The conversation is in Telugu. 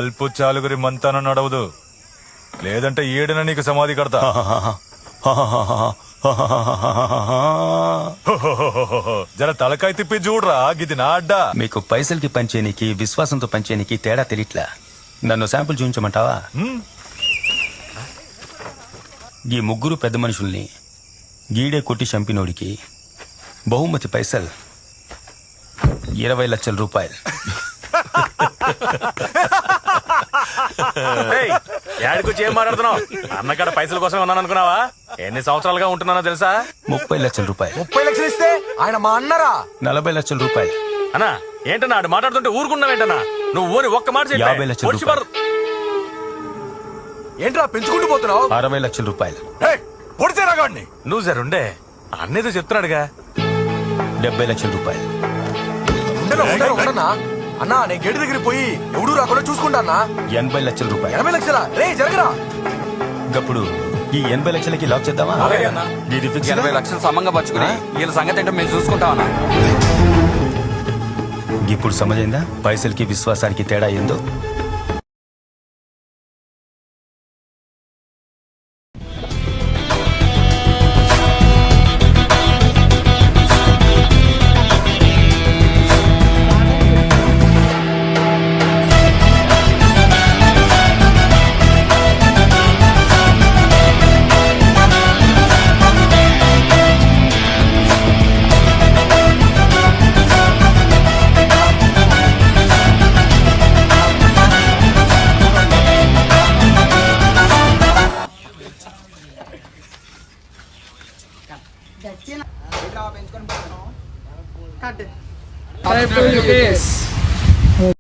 అల్పు చాలుగురి మంతనం నడవదు, లేదంటే ఏడున నీకు సమాధి కడతా. జర తలకాయ తిప్పి చూడరా, గిది నా అడ్డా. మీకు పైసలకి పంచేనికి విశ్వాసంతో పంచేనికి తేడా తెలియట్లా. నన్ను శాంపుల్ చూపించమంటావా? ఈ ముగ్గురు పెద్ద మనుషుల్ని గీడే కొట్టి చంపినోడికి బహుమతి పైసలు 20 లక్షల రూపాయలు. ఏడుకొచ్చి ఏం మాట్లాడుతున్నావు? అన్నకాడ పైసల కోసం ఉన్నాను అనుకున్నావా? ఎన్ని సంవత్సరాలుగా ఉంటున్నానో తెలుసా? 30 లక్షల రూపాయలు. 30 లక్షలు ఇస్తే ఆయన మా అన్నరా? 40 లక్షల రూపాయలు. అన్నా ఏంటన్నా ఆడు మాట్లాడుతుంటే ఊరుకున్నావేంటన్నా? నువ్వు ఓని ఒక్క మాట చెప్పు. 50 లక్షల రూపాయలు. ఏంట్రా పెంచుకుంటూ పోతున్నావు? 60 లక్షల రూపాయలు. పొడితే రాగాడిని. నువ్వు జరుండే, అన్నేదో చెప్తున్నాడుగా. 70 లక్షల రూపాయలు. ఉండనా అన్నా, నేను గేటు దగ్గర పోయి ఎవడూ రాకుండా చూసుకుంటా అన్నా. 80 లక్షల రూపాయలు. 80 లక్షలా? రే జరగరా. గప్పుడు ఈ 80 లక్షలకి లాక్ చేద్దామా? ఇది ఫిక్స్. 80 లక్షలు సమంగా పచ్చుకుని వీళ్ళ సంగతి ఏంటో మేము చూసుకుంటామన్నా. ఇప్పుడు సమజైందా పైసలకి విశ్వాసానికి తేడా ఏందో? $5 rupees.